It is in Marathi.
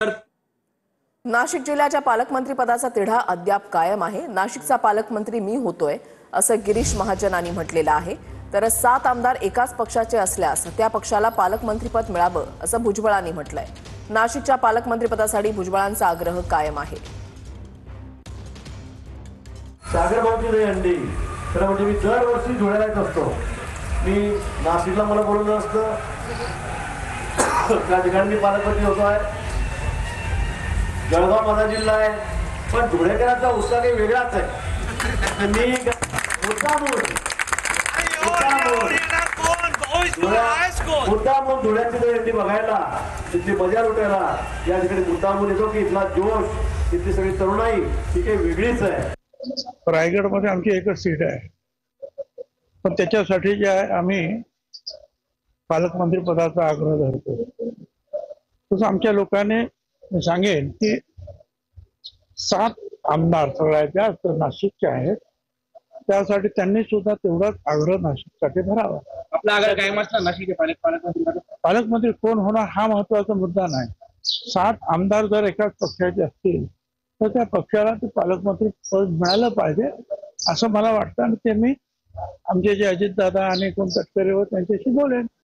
नाशिक जिल्ह्याच्या पालकमंत्रीपदाचा तिढा अद्याप कायम आहे। नाशिकचा पालकमंत्री मी होतोय असं गिरीश महाजनांनी म्हटलेलं आहे। तर 7 आमदार एकाच पक्षाचे असल्यास त्या पक्षाला पालकमंत्रीपद मिळावं असं भुजबळांनी म्हटलंय। नाशिकच्या पालकमंत्रीपदासाठी भुजबळांचा आग्रह कायम आहे। सागरभाऊची नाही अंडी तर म्हणजे मी दरवर्षी धुळ्याला येत असतो। मी नाशिकला मला बोलवलं असतं, त्या ठिकाणी मी पालकमंत्री होतोय। जळगाव माझा जिल्हा आहे, पण धुळेकरांचा उत्साह काही वेगळाच आहे। मी मुद्दामून धुळ्याची दहीहंडी बघायला, तिथली मजा लुटायला या ठिकाणी मुद्दामून येतो की इथला जोश, इथली सगळी तरुणाई ही काही वेगळीच आहे। रायगडमध्ये आमची एकच सीट आहे, पण त्याच्यासाठी जे आहे आम्ही पालकमंत्री पदाचा आग्रह धरतो। तसं आमच्या लोकांनी मी सांगेन की 7 आमदार सगळ्यात जास्त नाशिकचे आहेत, त्यासाठी त्यांनी सुद्धा तेवढाच आग्रह नाशिकसाठी धरावा। आपला आग्रह कायम असला नाशिकचे पालकमंत्री कोण होणार हा महत्वाचा मुद्दा नाही। 7 आमदार जर एकाच पक्षाचे असतील तर त्या पक्षाला ते पालकमंत्री पद मिळालं पाहिजे असं मला वाटतं, आणि ते मी आमचे जे अजितदादा आणि कोण तटकरे त्यांच्याशी बोलेन।